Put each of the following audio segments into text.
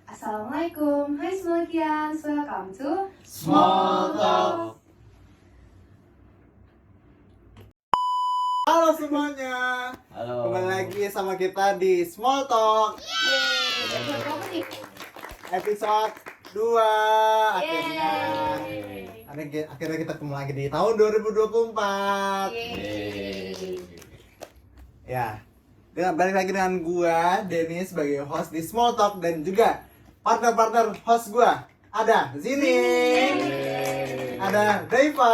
Assalamualaikum, hai Smokians, welcome to Small Talk. Halo semuanya, Halo. kembali lagi sama kita di Small Talk Episode berapa nih? episode 2. Yeay. Akhirnya kita ketemu lagi di tahun 2024. Yeay. Ya, balik lagi dengan gua Dennis sebagai host di Small Talk dan juga partner-partner host gua ada Zini, ada Deva.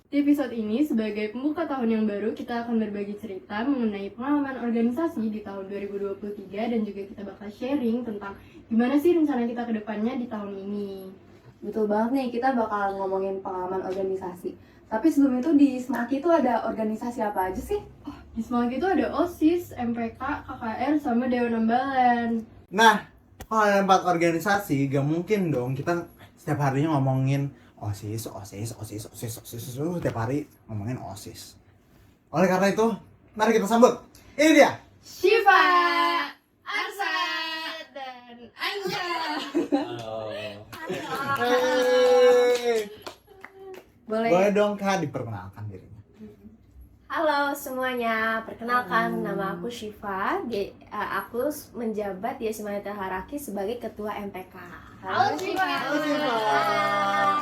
Di episode ini, sebagai pembuka tahun yang baru, kita akan berbagi cerita mengenai pengalaman organisasi di tahun 2023 dan juga kita bakal sharing tentang gimana sih rencana kita ke depannya di tahun ini. Betul banget nih, kita bakal ngomongin pengalaman organisasi. Tapi sebelum itu di Smaki itu ada organisasi apa aja sih? Di Semangat itu ada OSIS, MPK, KKR, sama Dewan Ambalan. Nah, kalau ada 4 organisasi, gak mungkin dong kita setiap harinya ngomongin OSIS setiap hari ngomongin OSIS. Oleh karena itu, mari kita sambut. Ini dia. Syifa, Arsa, dan Anja. Halo. Hey. Boleh. Boleh dong Kak diperkenalkan dirinya. Halo semuanya, perkenalkan nama aku Syifa. Aku menjabat di Semangat Haraki sebagai Ketua MPK. Halo, Syifa. Halo, Syifa.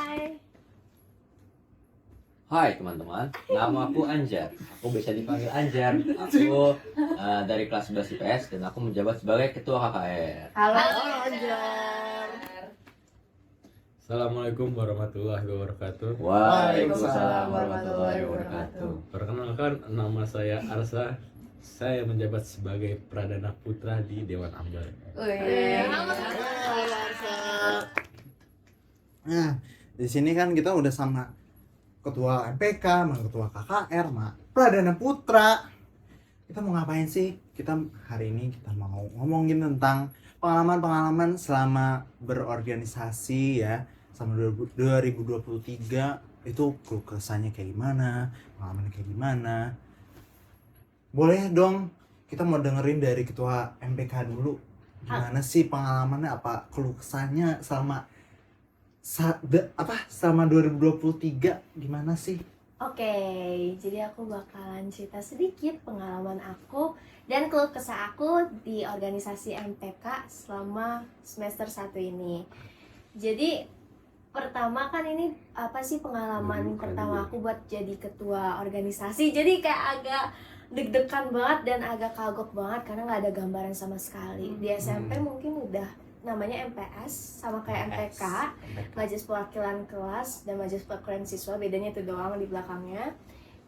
Hai. Hai teman-teman, nama aku Anjar. Aku bisa dipanggil Anjar. Aku dari kelas 11 IPS dan aku menjabat sebagai Ketua KKR. Halo. Anjar. Assalamualaikum warahmatullahi wabarakatuh. Waalaikumsalam warahmatullahi wabarakatuh. Perkenalkan, nama saya Arsa. Saya menjabat sebagai Pradana Putra di Dewan Ambalan. Nah, di sini kan kita udah sama ketua MPK, sama ketua KKR, sama Pradana Putra. Kita mau ngapain sih? Kita hari ini kita mau ngomongin tentang pengalaman-pengalaman selama berorganisasi ya, sama 2023 itu keluh kesahnya kayak gimana, pengalamannya kayak gimana. Boleh dong, kita mau dengerin dari ketua MPK dulu. Gimana sih pengalamannya, apa keluh kesahnya selama selama 2023 gimana sih? Oke, jadi aku bakalan cerita sedikit pengalaman aku dan keluh kesah aku di organisasi MPK selama semester 1 ini. Jadi pertama kan ini apa sih pengalaman pertama aku buat jadi ketua organisasi. Jadi kayak agak deg-degan banget dan agak kagok banget karena nggak ada gambaran sama sekali. Di SMP mungkin udah namanya MPS sama kayak MPK, Majelis Perwakilan Kelas dan Majelis Perwakilan Siswa, bedanya itu doang di belakangnya.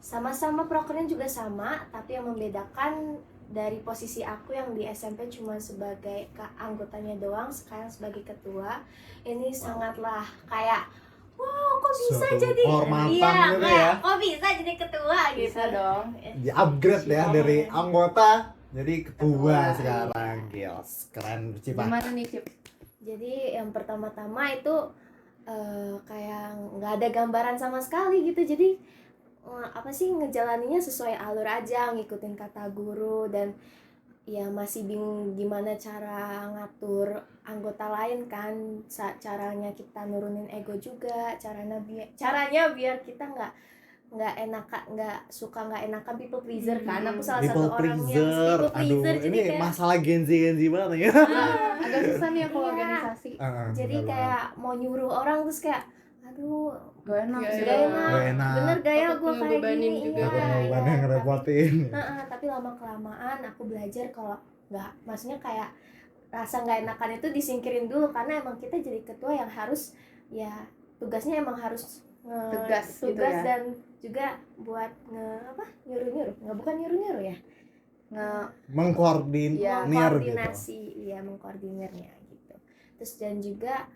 Sama-sama prokernya juga sama, tapi yang membedakan dari posisi aku yang di SMP cuma sebagai anggotanya doang, sekarang sebagai ketua. Ini sangatlah kayak wow, kok bisa Suatu jadi kehormatan iya, gitu kayak, ya. kok bisa jadi ketua gitu. Bisa dong. Di upgrade ya dari anggota jadi ketua Ketua, sekarang. Gils, keren Cipa. Gimana nih, Cip? Jadi yang pertama-tama itu kayak nggak ada gambaran sama sekali gitu. Jadi apa sih ngejalaninnya sesuai alur aja, ngikutin kata guru dan ya masih bingung gimana cara ngatur anggota lain kan. Caranya kita nurunin ego juga, caranya biar kita nggak enakan people pleaser kan. Aku salah People satu orang yang pleaser. people Aduh, pleaser, jadi ini kayak masalah Gen Z banget ya. Agak susah nih kalau Iya. organisasi. jadi kayak mau nyuruh orang terus kayak aduh Gak enak Gak sih. gak enak, Gak enak. bener gak ya Takut gue kayak ngebebanin gini. juga. Iya, Takut iya. ngebebanin, ngerepotin. Tapi lama kelamaan aku belajar kalau nggak, maksudnya kayak rasa nggak enakan itu disingkirin dulu karena emang kita jadi ketua yang harus ya tugasnya emang harus Tegas gitu ya. dan juga buat nyuruh bukan nyuruh ya Mengkoordinir gitu. mengkoordinasi, iya mengkoordinirnya gitu. Terus dan juga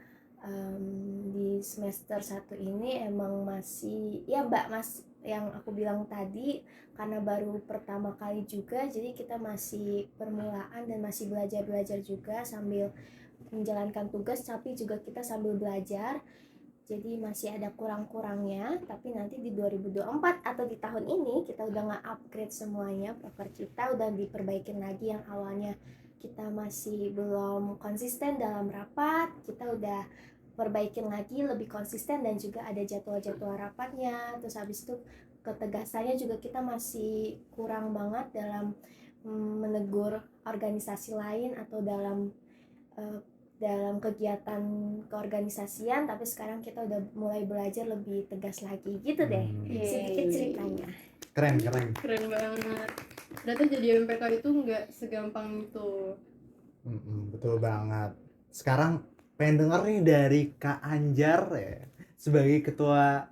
di semester 1 ini emang masih ya mas yang aku bilang tadi, karena baru pertama kali juga, jadi kita masih permulaan dan masih belajar juga sambil menjalankan tugas, tapi juga kita sambil belajar. Jadi masih ada kurang-kurangnya, tapi nanti di 2024 atau di tahun ini kita udah nge-upgrade semuanya, proker kita udah diperbaikin lagi yang awalnya kita masih belum konsisten dalam rapat, kita udah perbaikin lagi lebih konsisten dan juga ada jadwal-jadwal rapatnya. Terus habis itu ketegasannya juga kita masih kurang banget dalam menegur organisasi lain atau dalam kegiatan keorganisasian, tapi sekarang kita udah mulai belajar lebih tegas lagi gitu deh. Sedikit ceritanya. Keren. Keren banget. Ternyata jadi MPK itu nggak segampang itu. Betul banget. Sekarang pengen denger nih dari Kak Anjar ya, sebagai ketua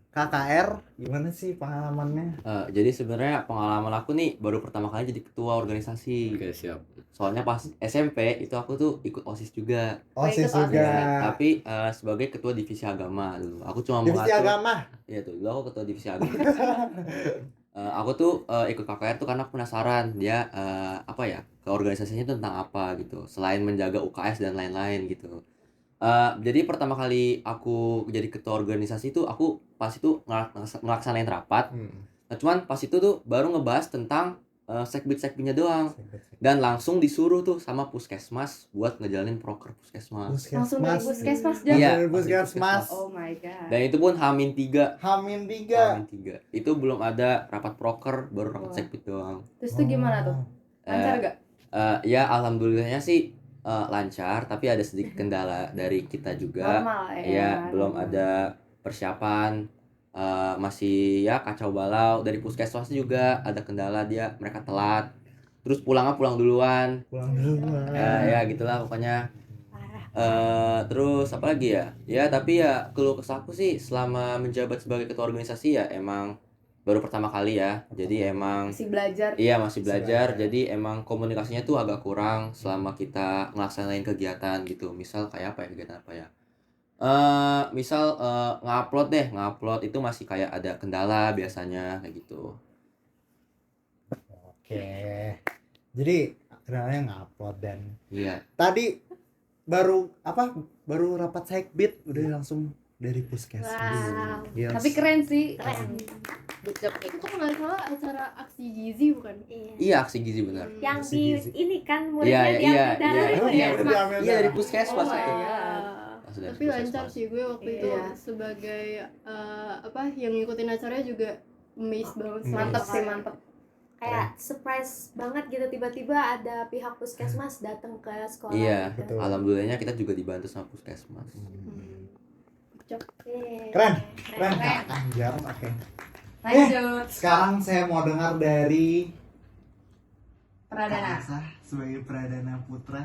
KKR, gimana sih pengalamannya? Jadi sebenarnya pengalaman aku nih baru pertama kali jadi ketua organisasi. Oke, siap. Soalnya pas SMP itu aku tuh ikut OSIS juga. OSIS ikut juga. Tapi sebagai ketua divisi agama dulu. Aku cuma Divisi agama. Iya tuh, dulu aku ketua divisi agama. Aku tuh ikut KKR tuh karena penasaran dia ke organisasinya tuh tentang apa gitu. Selain menjaga UKS dan lain-lain gitu. Jadi pertama kali aku jadi ketua organisasi itu aku pas itu ngelaksanain rapat. Nah, cuman pas itu tuh baru ngebahas tentang sekbid-sekbidnya doang. Dan langsung disuruh tuh sama puskesmas buat ngejalanin proker puskesmas. Langsung dari puskesmas Iya, dan Puskesmas. oh my god. Dan itu pun H-3. H-3. Itu belum ada rapat proker, baru rapat Wah. sekbid doang. Terus tuh gimana tuh? Lancar gak? Ya alhamdulillahnya sih lancar, tapi ada sedikit kendala dari kita juga. Normal ya. Ya, belum ada persiapan, masih ya kacau balau. Dari puskesmas juga ada kendala, mereka telat. Terus pulang duluan. Pulang dulu. Ya gitulah pokoknya. Terus apa lagi ya? Ya tapi ya keluh kesahku sih selama menjabat sebagai ketua organisasi ya emang baru pertama kali ya. Jadi emang Masih belajar. iya masih belajar. belajar. Jadi emang komunikasinya tuh agak kurang selama kita ngelaksanain kegiatan gitu. Misal kayak apa ya, kegiatan apa ya? Misal ngupload itu masih kayak ada kendala biasanya kayak gitu. Oke. Jadi kendalanya ngupload dan Iya. tadi baru rapat sekbid udah langsung dari puskesmas. Wow. Yes. Tapi keren sih. Keren. Good job. Itu kalau nggak salah acara aksi gizi bukan? Iya. Iya, aksi gizi benar. Yang Aksi di gizi. ini kan Iya, muridnya iya, diambil darah iya, itu iya, ya. udah diambil Iya dari darah. puskesmas Oh my itu. God. Langsung dari Tapi lancar puskesmas. sih gue waktu itu Iya. sebagai yang ngikutin acaranya juga amazed banget sih. Mantep sih, mantep. Kayak surprise banget gitu, tiba-tiba ada pihak puskesmas datang ke sekolah Iya, gitu. betul. alhamdulillahnya kita juga dibantu sama puskesmas. Oke. Keren Kak Anjar. Oke. Lanjut. Sekarang saya mau dengar dari Pradana. Kak Asa sebagai Pradana Putra,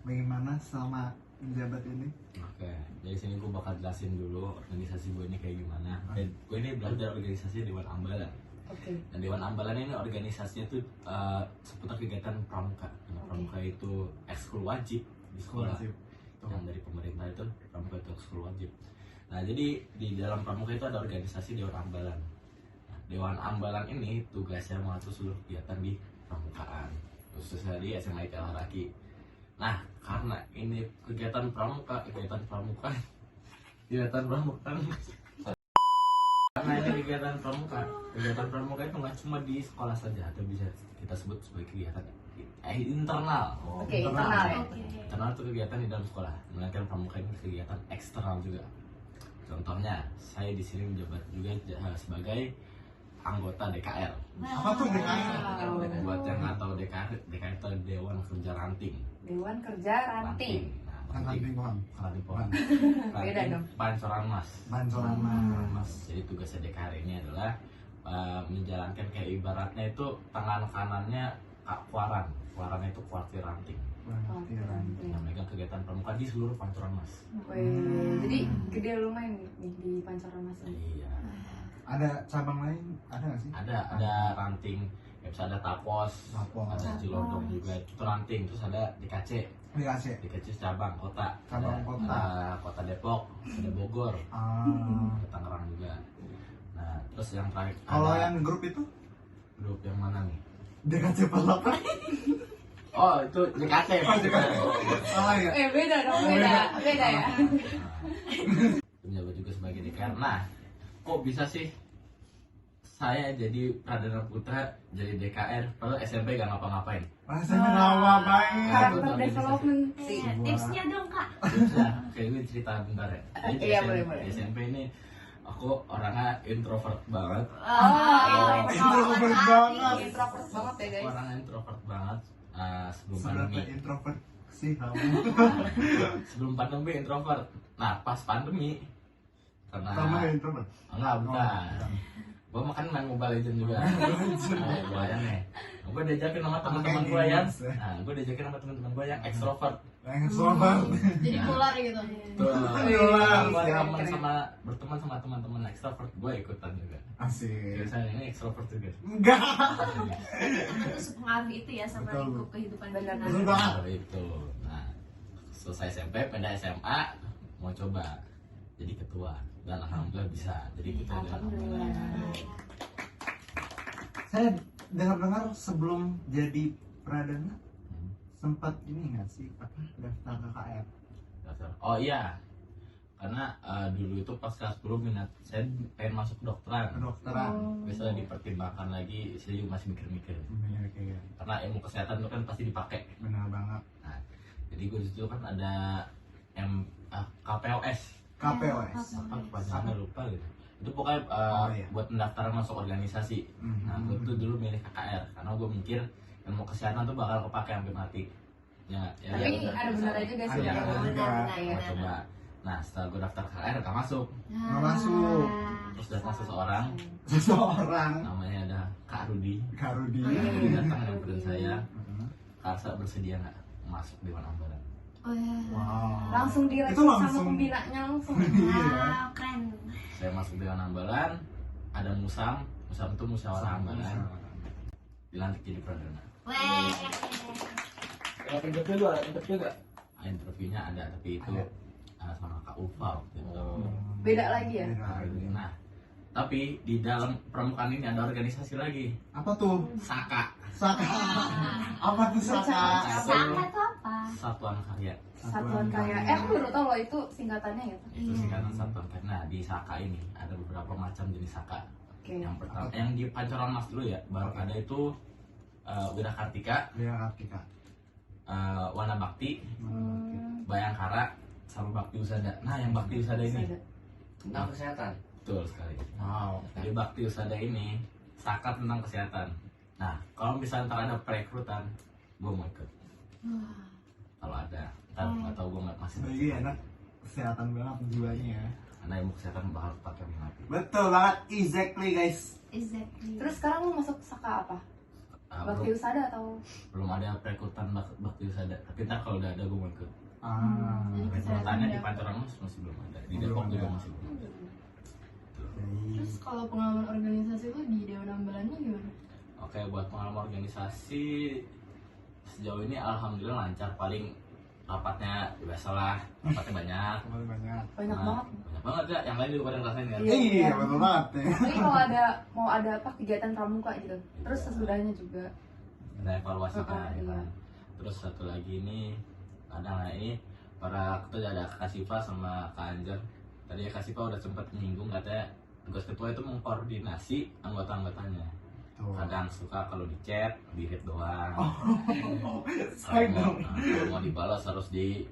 bagaimana selama menjabat ini? Oke, dari sini gue bakal jelasin dulu organisasi gue ini kayak gimana. Gue ini belajar organisasi Dewan Ambalan. Oke. Dan Dewan Ambalan ini organisasinya tuh seputar kegiatan pramuka. Nah, pramuka itu ekskul wajib di sekolah. Yang dari pemerintah itu pramuka itu ekskul wajib. Nah, jadi di dalam pramuka itu ada organisasi Dewan Ambalan. Nah, Dewan Ambalan ini tugasnya mengatur seluruh kegiatan di pramukaan, khususnya di SMA ITL Haraki. Nah, karena ini kegiatan pramuka karena ini kegiatan pramuka itu nggak cuma di sekolah saja, atau bisa kita sebut sebagai kegiatan internal. Oke, internal ya. Internal itu kegiatan di dalam sekolah, melainkan pramuka ini kegiatan eksternal juga. Contohnya, saya di sini menjabat juga sebagai anggota DKR. Apa tuh DKR? Buat yang nggak tahu DKR itu Dewan Kerja Ranting. Dewan Kerja Ranting. Nah, ranting pohon. Beda dong. Pancoran Mas. Pancoran Mas. Jadi tugasnya DKR ini adalah menjalankan kayak ibaratnya itu tangan kanannya Kuaran. Kuarannya itu kuartir ranting. Yang megang kegiatan pramuka di seluruh Pancoran Mas. Wih, jadi gede lumayan nih di Pancoran Mas ini. Iya. Ada cabang lain? Ada nggak sih? Ada ranting, ya bisa ada Tapos, ada Cilodong juga itu ranting, terus ada DKC. DKC cabang kota. Cabang Ada, kota. Kota Depok, ada Bogor, ada Tangerang juga. Nah, terus yang terakhir Kalau ada yang grup itu? grup yang mana nih? DKC 48. Oh, itu DKC. Salah ya? Beda dong, beda ya. Menjabat juga sebagai DKR. Nah, kok bisa sih saya jadi Pradana Putra jadi DKR padahal SMP gak ngapa-ngapain? Rasanya lama banget. Karakter development sih. Tipsnya dong kak. Nah, kayak gue cerita bentar ya. Jadi di Iya, SMP boleh. di SMP ini aku orangnya introvert banget. Introvert banget. Introvert banget ya guys. Orangnya introvert banget. Sebelum Seberapa pandemi. introvert sih kamu? Sebelum pandemi introvert. Nah, pas pandemi karena Kamu introvert? enggak bukan. Gue makan main Mobile Legends juga. Bayang nih. Gue diajakin sama teman-teman gue yang, gue diajakin sama teman-teman gue yang ekstrovert. Introvert. Jadi polar gitu. Tuh, Iya, gue iya, berteman sama teman-teman ekstrovert, gue ikutan juga. Asik. Biasanya ini ekstrovert juga. Enggak. Temen tuh sepengaruh itu ya sama Betul. lingkup kehidupan Benar. kita. Betul banget. Itu. Nah, selesai SMP, pindah SMA, mau coba jadi ketua dan alhamdulillah bisa. Jadi kita Alhamdulillah. Saya dengar-dengar sebelum jadi Pradana sempat ini nggak sih apa daftar KKR? Oh iya, karena dulu itu pas kelas 10 minat saya pengen masuk kedokteran. Kedokteran. Bisa dipertimbangkan lagi, saya juga masih mikir-mikir. Bener kayak Karena ilmu kesehatan itu kan pasti dipakai. benar banget. Jadi gue disitu kan ada KPOS. KPOS. Apa kepanjangannya lupa gitu. Itu pokoknya Oh, iya. buat pendaftaran masuk organisasi. Nah, gue tuh dulu milih KKR karena gue mikir ilmu kesehatan tuh bakal kepake sampai mati. Ya, Tapi bener. ada benernya juga sih. Ada ya. benernya. Benar. Gua coba. Nah, setelah gue daftar KKR gak masuk. Nggak masuk. Terus datang seseorang Seseorang namanya ada Kak Rudi. Karudi. Dia datang nyamperin saya. Kak Arsa bersedia nggak masuk di Ambalan? Oh ya. Wow. Langsung direkrut Itu sama langsung. pembinanya langsung. Iya. Wow, keren. Saya masuk di Ambalan. Ada Musam itu musyawarah Ambalan. Dilantik jadi Pradana. Weh. Interviewnya ada tapi itu sama Kak Ufa waktu itu. Beda lagi ya? Nah, tapi di dalam permukaan ini ada organisasi lagi, Apa tuh? Saka. Saka. Apa tuh Saka? Sama tuh apa? Satuan Karya. Satuan Karya. Aku baru tahu loh itu singkatannya ya. Itu singkatan Satuan Karya. Nah, di Saka ini ada beberapa macam jenis Saka. Oke. Yang pertama, yang di Pancoran Mas dulu ya, baru ada itu Wira Kartika, Dia Kartika. Wana Bakti, Hmm. Bayangkara, sama Bakti Usada. Nah, yang Bakti Usada ini Tentang kesehatan. betul sekali. Wow. Jadi Bakti Usada ini Saka tentang kesehatan. Nah, kalau misalnya ntar ada perekrutan, gue mau ikut. Kalau ada, ntar nggak tahu gue nggak masih. Lagi enak kesehatan banget jiwanya ya. Karena ilmu kesehatan bakal pakai mati. Betul banget, exactly guys. Exactly. Terus sekarang lu masuk Saka apa? Bakti belum, Usada atau? belum ada perekrutan Bakti Usada. Tapi ntar kalau udah ada gue mau ikut. Ah. Perekrutannya di Pancoran Mas masih belum ada. Di Belum Depok juga ada. masih belum ada. Terus kalau pengalaman organisasi lu di Dewan Ambalannya gimana? Oke, buat pengalaman organisasi sejauh ini alhamdulillah lancar. Paling rapatnya biasalah, rapatnya banyak. Terima banyak. Banyak Nah, banget. banyak banget ya, yang lain juga pada ngerasain kan? Iya. Iya, betul banget ya. Tapi kalau ada mau ada apa kegiatan pramuka gitu. Terus sesudahnya juga. Ada evaluasi kan, Iya. ya kan? Terus satu lagi ini ada ini para ketua ada Kak Siva sama Kak Anjar. Tadi Kak Siva udah sempat menyinggung katanya tugas ketua itu mengkoordinasi anggota-anggotanya. Tuh. Kadang suka kalau di chat, di read doang. Saya Kalau dong. kalau mau dibalas harus di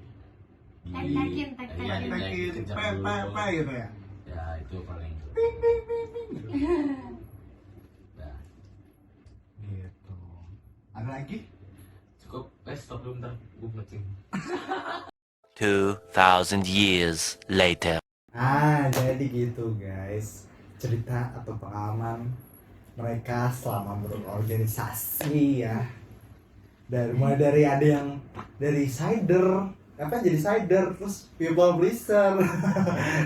Tek-tekin, iya, tek-tekin. di kejar dulu. Pepe gitu ya. Ya itu paling. Nah, Gitu. Ada lagi? cukup. Stop dulu bentar, gue ngecing. 2,000 years later. Ah, jadi gitu guys. Cerita atau pengalaman mereka selama berorganisasi ya. Mulai dari ada yang dari cider, apa jadi cider, terus people pleaser,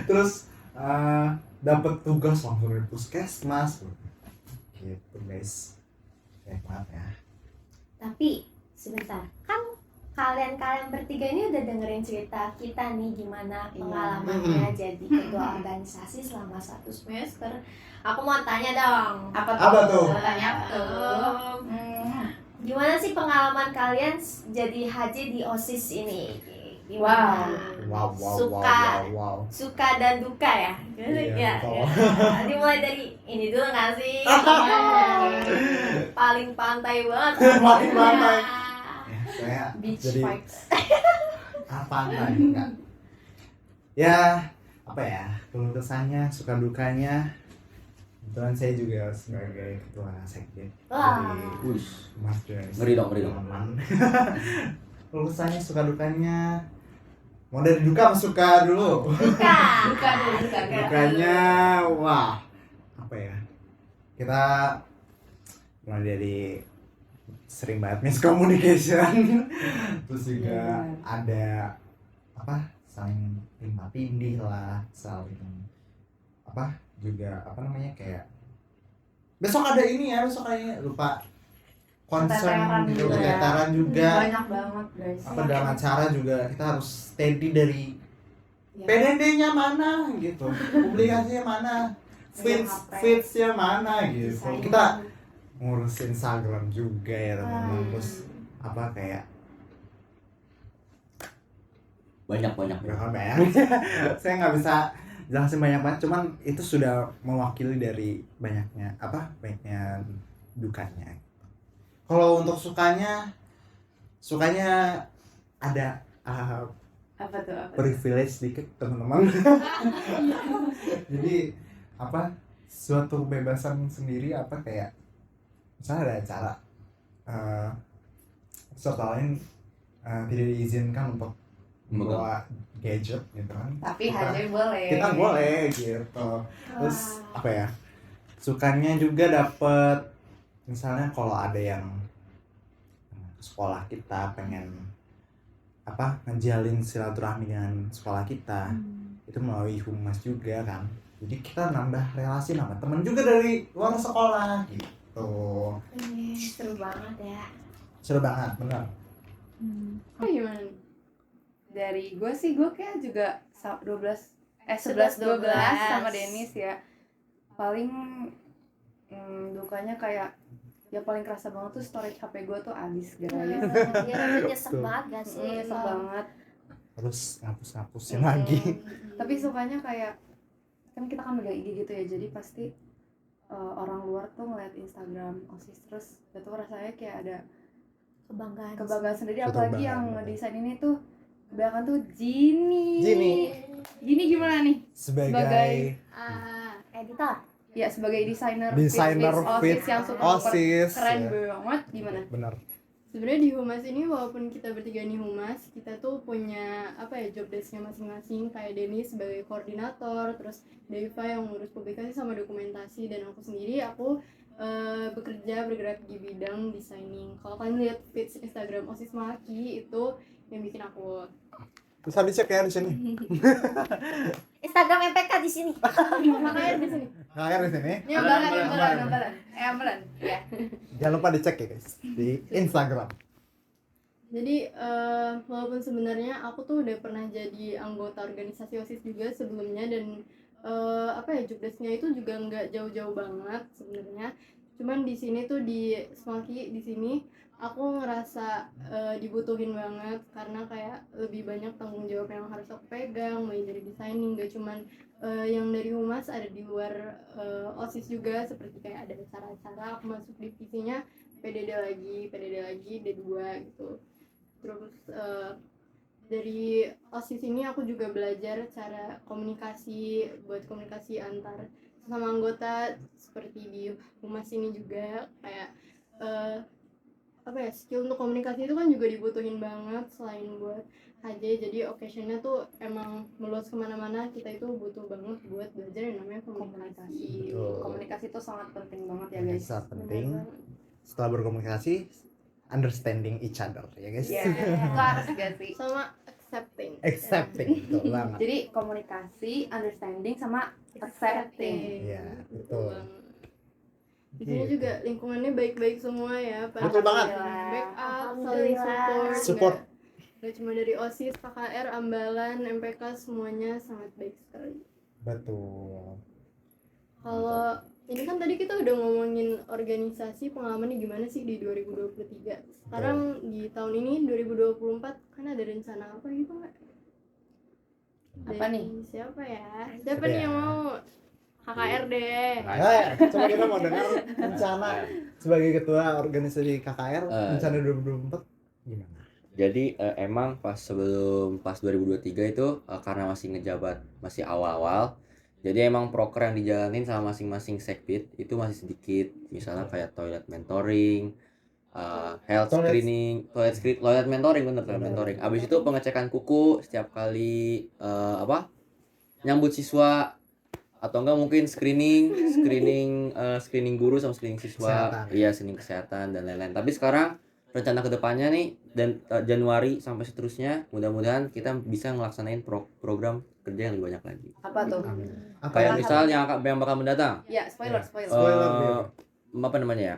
terus dapat tugas langsung dari puskesmas, gitu guys. Maaf ya. Tapi sebentar, kan kalian bertiga ini udah dengerin cerita kita nih gimana pengalamannya jadi ketua organisasi selama 1 semester. Aku mau tanya dong. Apa tuh? Tanya gimana sih pengalaman kalian jadi haji di OSIS ini? Gimana? Wow, wow, Suka, wow, wow. suka dan duka ya. Iya, betul. Dimulai dari ini dulu nggak sih? Paling pantai banget. Paling pantai. Ya. Saya Beach jadi vibes. apa enggak? Ya, apa ya? Keluh kesahnya, suka dukanya. Kebetulan saya juga sebagai ketua sekjen Wah. dari Wush. Marjorie. Ngeri dong, ngeri dong. Teman. Keluh kesahnya, suka dukanya. Mau dari duka apa suka dulu? Duka. Duka dulu, duka. Dukanya, wah, apa ya? Kita mulai dari sering banget miscommunication, terus juga ada apa? Saling timah tindih lah, saling apa? Juga apa namanya kayak besok ada ini ya, besok kayaknya lupa concern Keteteran gitu, juga. keteteran juga. Banyak banget guys. Apa dalam acara juga kita harus steady dari Ya. PDD-nya mana gitu, publikasinya mana, feeds-nya mana gitu. Desain. Kita ngurus Instagram juga ya teman-teman, terus apa kayak banyak berapa ya? Saya nggak bisa jelasin banyak banget, cuman itu sudah mewakili dari banyaknya dukanya. Kalau untuk sukanya ada Apa tuh? privilege sedikit teman-teman. Jadi apa suatu kebebasan sendiri apa kayak misalnya ada acara serta lain tidak diizinkan untuk membawa gadget gitu kan. Tapi Kita- Haji boleh. kita boleh gitu. Terus apa ya, sukanya juga dapet misalnya kalau ada yang ke sekolah kita pengen apa ngejalin silaturahmi dengan sekolah kita, itu melalui humas juga kan, jadi kita nambah relasi sama temen juga dari luar sekolah gitu. Seru banget ya. Seru banget bener. Oh, gimana nih? Dari gue sih, gue kayak juga 11 11, 12 sama Dennis ya. Paling dukanya kayak ya paling kerasa banget tuh storage HP gue tuh habis gara-gara gitu. Dia rada nyesek Tuh. banget gak sih? Nyesek banget. Terus ngapus-ngapusin lagi. Tapi sukanya kayak kan kita kan megang IG gitu ya, jadi pasti orang luar tuh ngeliat Instagram OSIS terus itu rasanya kayak ada kebanggaan sendiri, Suatu apalagi kebanggaan, yang betul. ngedesain ini tuh kebanyakan tuh Jini. Jini. Gimana nih? Sebagai Editor. Ya sebagai desainer feeds OSIS yang super OSIS keren ya. banget. Gimana? Bener. Sebenarnya di humas ini walaupun kita bertiga nih humas, kita tuh punya apa ya job desk-nya masing-masing. Kayak Denny sebagai koordinator, terus Deva yang ngurus publikasi sama dokumentasi, dan aku sendiri bekerja bergerak di bidang designing. Kalau kalian lihat feeds Instagram OSIS Malaki itu yang bikin aku. Bisa dicek ya di sini. Instagram MPK di sini. Makanya di sini. Kalian di sini. Ini Ambelan. Ya. Jangan lupa dicek ya guys di Instagram. Jadi walaupun sebenarnya aku tuh udah pernah jadi anggota organisasi OSIS juga sebelumnya, dan job desk-nya itu juga nggak jauh-jauh banget sebenarnya. Cuman di sini tuh di Smaki di sini aku ngerasa dibutuhin banget, karena kayak lebih banyak tanggung jawab yang harus aku pegang, mulai dari designing, gak cuman yang dari humas, ada di luar OSIS juga, seperti kayak ada acara-acara aku masuk divisinya PDD lagi D2 gitu. Terus dari OSIS ini aku juga belajar cara komunikasi, buat komunikasi antar sama anggota, seperti di humas ini juga kayak skill untuk komunikasi itu kan juga dibutuhin banget selain buat HJ. Jadi occasionnya tuh emang meluas kemana-mana, kita itu butuh banget buat belajar yang namanya komunikasi. Betul. Komunikasi itu sangat penting banget ya guys. Sangat penting. Setelah berkomunikasi, understanding each other ya guys. Iya, itu harus gak sih? Sama accepting. Accepting betul banget. Jadi komunikasi, understanding sama accepting. Iya, betul. Di sini Gitu. juga lingkungannya baik-baik semua ya, Betul banget. backup, saling support. Support. Nggak cuma dari OSIS, KKR, Ambalan, MPK, semuanya sangat baik sekali. Betul. Kalau ini kan tadi kita udah ngomongin organisasi, pengalamannya gimana sih di 2023. Sekarang di tahun ini 2024 kan ada rencana apa gitu nggak? Apa nih? Siapa ya? Siapa Siapa nih ya? yang mau? KKR deh. Coba kita mau dengar rencana sebagai ketua organisasi KKR rencana 2024 gimana? Jadi emang pas 2023 itu karena masih ngejabat, masih awal-awal, jadi emang proker yang dijalanin sama masing-masing sekbid itu masih sedikit. Misalnya kayak toilet mentoring, health screening, toilet mentoring, bener, toilet mentoring. Abis itu pengecekan kuku setiap kali nyambut siswa, atau enggak mungkin screening guru sama screening siswa. Kesehatan. Iya, screening kesehatan dan lain-lain. Tapi sekarang rencana kedepannya nih, dan Januari sampai seterusnya, mudah-mudahan kita bisa ngelaksanain program kerja yang lebih banyak lagi. Apa tuh? Apa Kayak yang misal yang bakal mendatang, Ya, spoiler. Spoiler, Bim. apa namanya ya,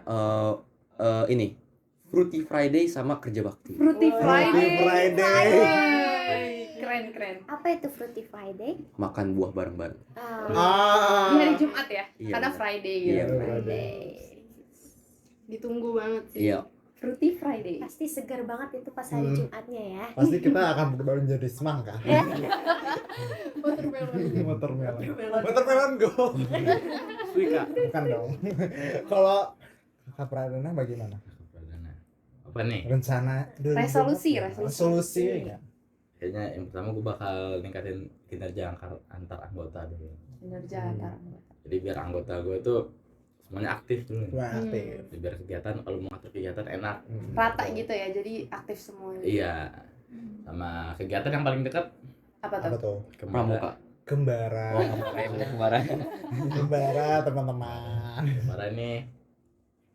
ini Fruity Friday sama kerja bakti. Fruity Friday. Friday. Keren. Apa itu Fruity Friday? Makan buah bareng-bareng. Di hari Jumat ya? Iya, Karena bener. Friday gitu. Iya, Friday. Ditunggu banget sih. Iya. Fruity Friday. Pasti segar banget itu pas hari Jumatnya ya. Pasti kita akan berubah menjadi semangka. Watermelon go. Wika. Bukan dong. Kalau Kakak Pradana bagaimana? Apa nih? Rencana 2024? Resolusi. Resolusi ya. Kayaknya yang pertama gue bakal ningkatin kinerja antar anggota dulu. Kinerja antar. Jadi biar anggota gue tuh semuanya aktif dulu. Wah, aktif. Jadi biar kegiatan, kalau mau ngatur kegiatan enak. Rata gitu ya, jadi aktif semuanya. Iya. Sama kegiatan yang paling dekat Apa Apa tuh? tuh? Pramuka. Kembara. Oh, kayak punya kemarin. Kembara teman-teman. Kemarin nih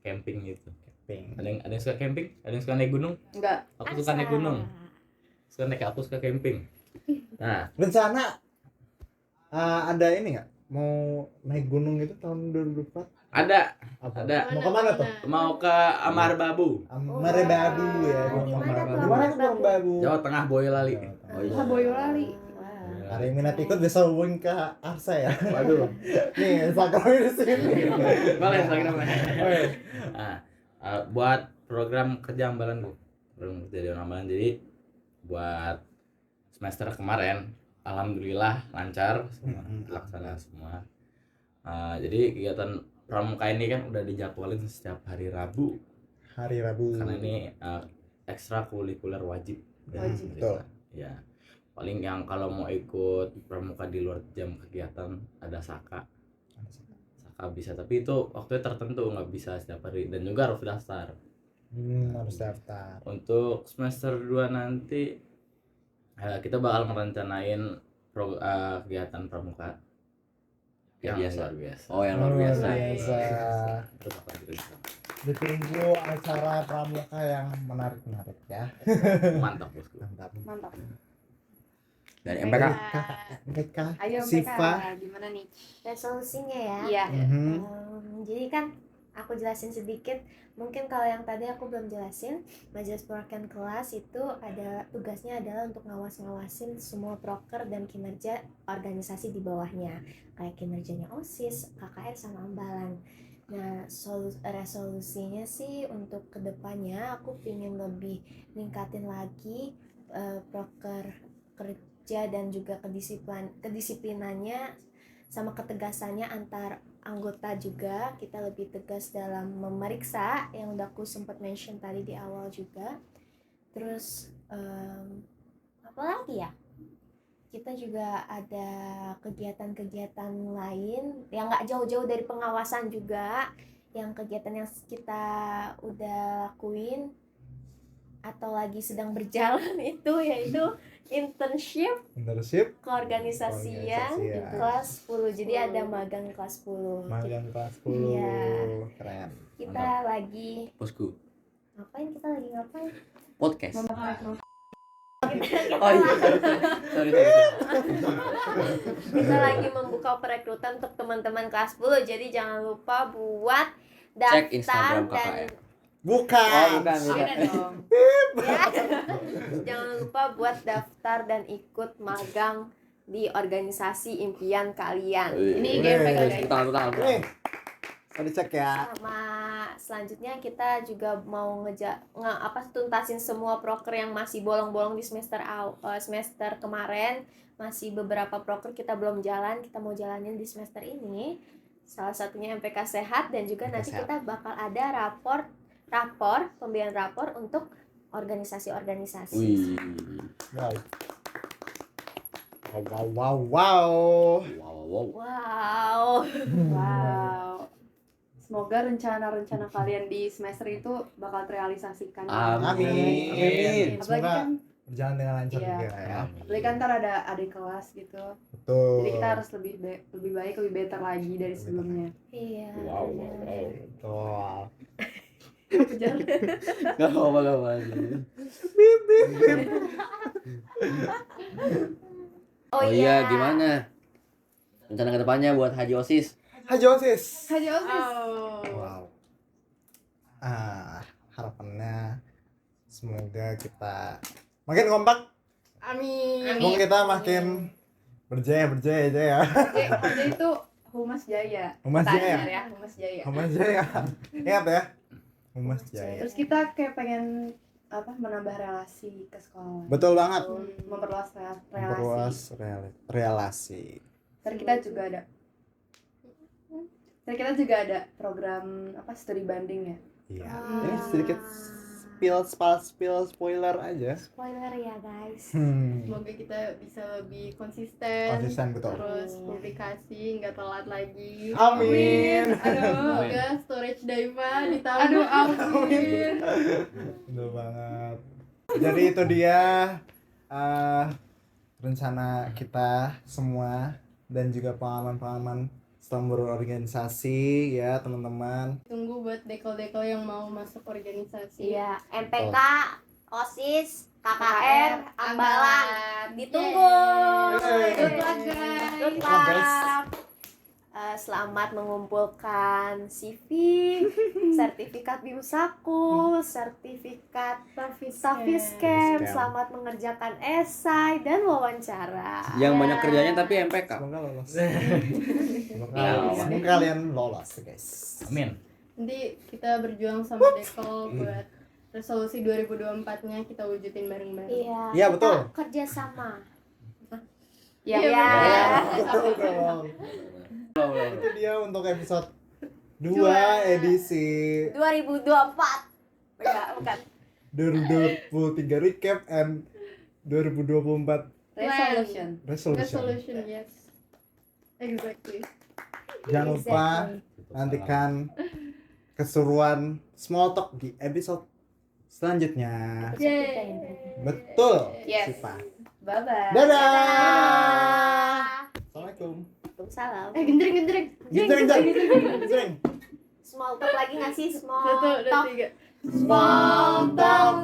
camping gitu. Camping. Ada yang suka camping? Ada yang suka naik gunung? Enggak. Aku suka naik gunung. Aku suka camping. Nah, Rencana ada ini nggak? Mau naik gunung itu tahun 2024? ada Ada. Mau kemana tuh? mau ke Amar Babu, Merebabu ya. Di mana tuh Di mana tuh Merebabu? Jawa Tengah, Boyolali. Oh iya. Boyolali. Ada yang minat ikut bisa hubungin ke Arsa ya. Waduh. Nih, Instagramnya di sini. Boleh Instagramnya. Nah, buat program kerja ambalan Bu. Program kerja ambalan, jadi buat semester kemarin alhamdulillah lancar semua, terlaksana semua. Jadi kegiatan pramuka ini kan udah dijadwalin setiap hari Rabu Hari Rabu. karena ini ekstrakurikuler wajib. Wajib. Betul. Ya, paling yang kalau mau ikut pramuka di luar jam kegiatan ada saka bisa, tapi itu waktunya tertentu, nggak bisa setiap hari, dan juga harus daftar. Harus daftar. Untuk semester 2 nanti kita bakal merencanain kegiatan pramuka yang Biasa. luar biasa. Oh, yang luar biasa. Itu bakal kita- Ditunggu acara pramuka yang menarik ya. mantap bosku. Mantap. Mantap. Dari MPK. MPK. Ayo Siva. PK, gimana nih? Resolusinya ya. Iya. Jadi kan aku jelasin sedikit. Mungkin kalau yang tadi aku belum jelasin, majelis perwakilan kelas itu ada tugasnya adalah untuk ngawasin semua proker dan kinerja organisasi di bawahnya, kayak kinerjanya OSIS, KKR sama ambalan. Nah, resolusinya sih untuk kedepannya aku pingin lebih ningkatin lagi proker kerja dan juga kedisiplinannya sama ketegasannya antar anggota juga. Kita lebih tegas dalam memeriksa yang udah aku sempat mention tadi di awal juga. Terus apa lagi ya, kita juga ada kegiatan-kegiatan lain yang nggak jauh-jauh dari pengawasan juga, yang kegiatan yang kita udah lakuin atau lagi sedang berjalan itu yaitu internship keorganisasian kelas 10. Jadi ada magang kelas 10. Magang kelas 10. Iya. Keren. Kita lagi Bosku. ngapain? Podcast. Kita Oh iya. Sorry. kita lagi membuka perekrutan untuk teman-teman kelas 10. Jadi jangan lupa buat Cek daftar Instagram dan KKR. Bukan. Beda dong. ya, jangan lupa buat daftar dan ikut magang di organisasi impian kalian. Ini GMPK guys. Tangan. Nih, dicek ya. Sama selanjutnya kita juga mau tuntasin semua proker yang masih bolong-bolong di semester kemarin. Masih beberapa proker kita belum jalan, kita mau jalanin di semester ini. Salah satunya MPK Sehat, dan juga MPK nanti Sehat. kita bakal ada pembiayaan rapor untuk organisasi-organisasi. Wih. Wow. Wow. Wow. Wow. Semoga rencana-rencana kalian di semester itu bakal terrealisasikan. Amin. Apalagi Semoga kan, berjalan dengan lancar Iya. juga ya. apalagi kan ntar ada adik kelas gitu. Betul. Jadi kita harus lebih baik, lebih better lagi dari sebelumnya. Iya. Wow. Betul. Kejar. Gak apa-apa. Oh iya, gimana? Rencana kedepannya buat Haji OSIS? Haji OSIS. Haji Osis. Wow. Harapannya semoga kita makin kompak. Amin. Semoga kita makin berjaya aja ya. Oke itu Humas Jaya. Humas Jaya. Tanya ya, Humas Jaya. Humas Jaya. Ingat ya. Humas Jaya. Terus kita kayak pengen menambah relasi ke sekolah. Betul banget. Memperluas Memperluas relasi. Dan kita juga ada program studi banding ya. Iya. Ah. Ini sedikit spill spoiler aja. Spoiler ya guys. Semoga kita bisa lebih konsisten, Betul. terus publikasi nggak telat lagi. Amin. Semoga storage Daiva ditambah. Amin. Betul banget. Jadi itu dia rencana kita semua dan juga pengalaman-pengalaman setelah berorganisasi ya teman-teman. Tunggu buat dekol-dekol yang mau masuk organisasi. Iya, MPK, OSIS, KKR, Ambalan. Ditunggu. Yeay. Good luck guys. Good Good luck, guys. luck. Selamat mengumpulkan CV, sertifikat BIMSAKU, sertifikat Stafiscam, selamat mengerjakan esai dan wawancara. Yang banyak kerjanya tapi MPK. Semoga lolos. Ya. Semoga kalian lolos guys. Amin. Nanti kita berjuang sama dekol buat resolusi 2024-nya kita wujudin bareng-bareng. Iya. Iya, kita betul. Kerjasama. Ya. Iya. Itu dia untuk episode 2 edisi 2024. Bukan. 2023 recap and 2024 Resolution. resolution. Yes. Exactly. Jangan lupa nantikan keseruan small talk di episode selanjutnya. Yay. Betul. Yes. Sipa. Bye-bye. Dadah. Assalamualaikum. Waalaikumsalam. Gendring. Ginceng. Small talk lagi nggak sih? Small Satu, dua, talk. tiga. Small talk.